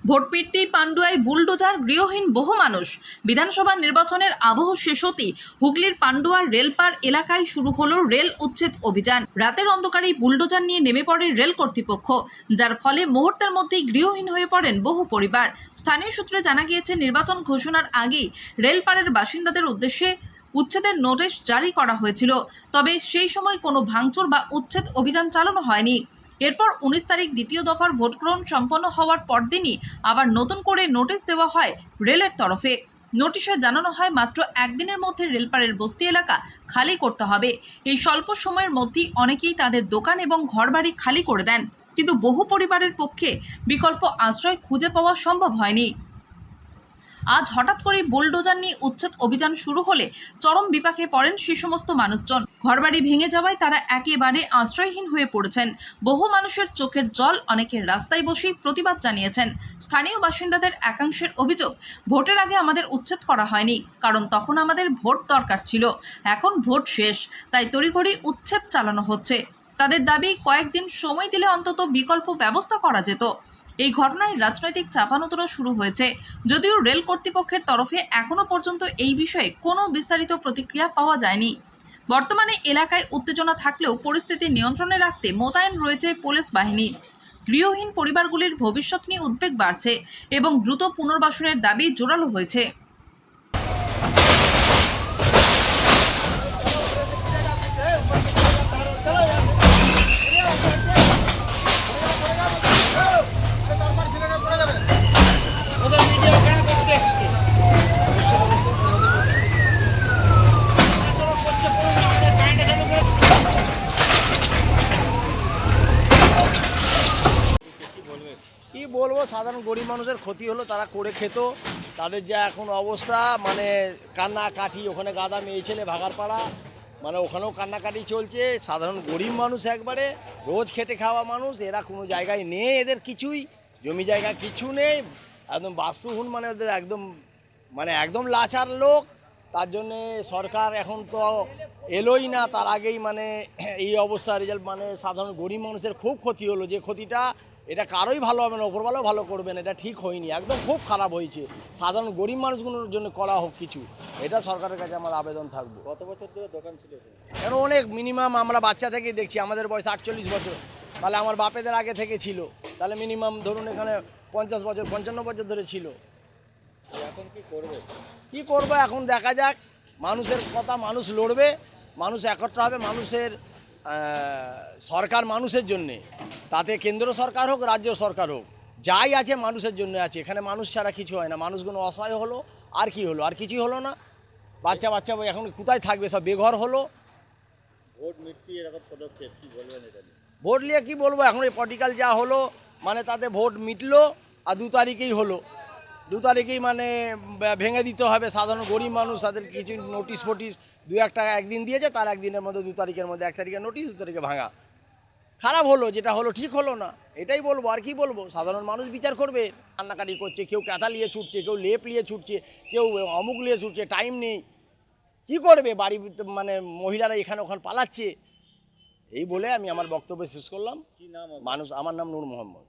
Vote ফিরতেই পান্ডুয়ায় bulldozer, গৃহহীন বহু মানুষ। বিধানসভা নির্বাচনের আবহ শেষ হতেই হুগলির পান্ডুয়ার রেলপার এলাকায় শুরু হলো রেল উচ্ছেদ অভিযান। রাতের অন্ধকারেই বুলডোজার নিয়ে নেমে পড়ে রেল কর্তৃপক্ষ, যার ফলে মুহূর্তের মধ্যেই গৃহহীন হয়ে পড়েন বহু পরিবার। স্থানীয় সূত্রে জানা গিয়েছে, নির্বাচন ঘোষণার আগেই রেলপাড়ের বাসিন্দাদের উদ্দেশ্যে উচ্ছেদের নোটিশ জারি করা হয়েছিল, তবে সেই সময় কোনো ভাঙচুর বা উচ্ছেদ অভিযান চালানো হয়নি। এরপর 19 তারিখ দ্বিতীয় দফার ভোট গ্রহণ সম্পন্ন হওয়ার পরদিনই আবার নতুন করে নোটিশ দেওয়া হয় রেলের তরফে। নোটিশে জানানো হয় মাত্র একদিনের মধ্যে রেলপাড়ের বস্তি এলাকা খালি করতে হবে। এই স্বল্প সময়ের মধ্যেই অনেকেই তাদের দোকান এবং ঘরবাড়ি খালি করে দেন, কিন্তু বহু পরিবারের পক্ষে বিকল্প আশ্রয় খুঁজে পাওয়া সম্ভব হয়নি। আজ হঠাৎ করেই বুলডোজার নিয়ে উচ্ছেদ অভিযান শুরু হলে চরম বিপাকে পড়েন সে সমস্ত মানুষজন। ঘরবাড়ি ভেঙে যাওয়ায় তারা একেবারে আশ্রয়হীন হয়ে পড়েছেন। বহু মানুষের চোখের জল, অনেকের রাস্তায় বসেই প্রতিবাদ জানিয়েছেন। স্থানীয় বাসিন্দাদের একাংশের অভিযোগ, ভোটের আগে আমাদের উচ্ছেদ করা হয়নি, কারণ তখন আমাদের ভোট দরকার ছিল। এখন ভোট শেষ, তাই তড়িঘড়ি উচ্ছেদ চালানো হচ্ছে। তাদের দাবি, কয়েকদিন সময় দিলে অন্তত বিকল্প ব্যবস্থা করা যেত। এই ঘটনায় রাজনৈতিক চাপানোতরা শুরু হয়েছে, যদিও রেল কর্তৃপক্ষের তরফে এখনো পর্যন্ত এই বিষয়ে কোনো বিস্তারিত প্রতিক্রিয়া পাওয়া যায়নি। বর্তমানে এলাকায় উত্তেজনা থাকলেও পরিস্থিতি নিয়ন্ত্রণে রাখতে মোতায়েন রয়েছে পুলিশ বাহিনী। গৃহহীন পরিবারগুলির ভবিষ্যৎ নিয়ে উদ্বেগ বাড়ছে এবং দ্রুত পুনর্বাসনের দাবি জোরালো হয়েছে। কি বলবো, সাধারণ গরিব মানুষের ক্ষতি হলো, তারা করে খেত। তাদের যা এখন অবস্থা, মানে কান্নাকাটি, ওখানে গাদা মেয়ে ছেলে ভাগার পাড়া, মানে ওখানেও কান্নাকাটি চলছে। সাধারণ গরিব মানুষ, একবারে রোজ খেটে খাওয়া মানুষ, এরা কোনো জায়গায় নেই, এদের কিছুই জমি জায়গা কিছু নেই, একদম বাস্তুহীন, মানে ওদের একদম লাচার লোক। তার জন্যে সরকার এখন তো এলোই না, তার আগেই মানে এই অবস্থা রেজাল্ট, মানে সাধারণ গরিব মানুষের খুব ক্ষতি হলো। যে ক্ষতিটা, এটা কারোই ভালো হবে না, ওপরওয়ালাও ভালো করবেন, এটা ঠিক হয়নি, একদম খুব খারাপ হয়েছে। সাধারণ গরিব মানুষগুলোর জন্য করা হোক কিছু, এটা সরকারের কাছে আমার আবেদন থাকবে। কত বছর ধরে দোকান ছিল? এখন অনেক, মিনিমাম আমরা বাচ্চা থেকেই দেখছি, আমাদের বয়স 48 বছর, তাহলে আমার বাপেদের আগে থেকে ছিল, তাহলে মিনিমাম ধরুন এখানে 50 বছর 55 বছর ধরে ছিল। এখন কি করবে? কি করবো এখন দেখা যাক, মানুষের কথা মানুষ লড়বে, মানুষ একত্র হবে, মানুষের সরকার মানুষের জন্যে, তাতে কেন্দ্র সরকার হোক রাজ্য সরকার হোক, যাই আছে মানুষের জন্য আছে। এখানে মানুষ ছাড়া কিছু হয় না, মানুষগুলো অসহায় হলো, আর কি হলো, আর কিছুই হলো না। বাচ্চা এখন কোথায় থাকবে, সব বেঘর হলো। ভোট মিটতি এরকম পদক্ষেপ, কি বলবেন এটা নিয়ে? ভোট নিয়ে কী বলবো, এখন এই পলিটিক্যাল যা হলো, মানে তাতে ভোট মিটলো, আর 2 তারিখেই হলো। 2 তারিখেই মানে ভেঙে দিতে হবে। সাধারণ গরিব মানুষ, তাদের কিছু নোটিশ ফোটিশ 2-1 টাকা একদিন দিয়েছে, তার একদিনের মধ্যে 2 তারিখের মধ্যে 1 তারিখের নোটিশ, 2 তারিখে ভাঙা। খারাপ হলো, যেটা হলো ঠিক হলো না, এটাই বলবো, আর কি বলবো। সাধারণ মানুষ বিচার করবে। কান্নাকাটি করছে, কেউ ক্যাথা নিয়ে ছুটছে, কেউ লেপ নিয়ে ছুটছে, কেউ অমুক নিয়ে ছুটছে, টাইম নেই, কি করবে। বাড়ি মানে মহিলারা এখানে ওখানে পালাচ্ছে। এই বলে আমি আমার বক্তব্য শেষ করলাম। কি নাম? আমার নাম নূর মোহাম্মদ।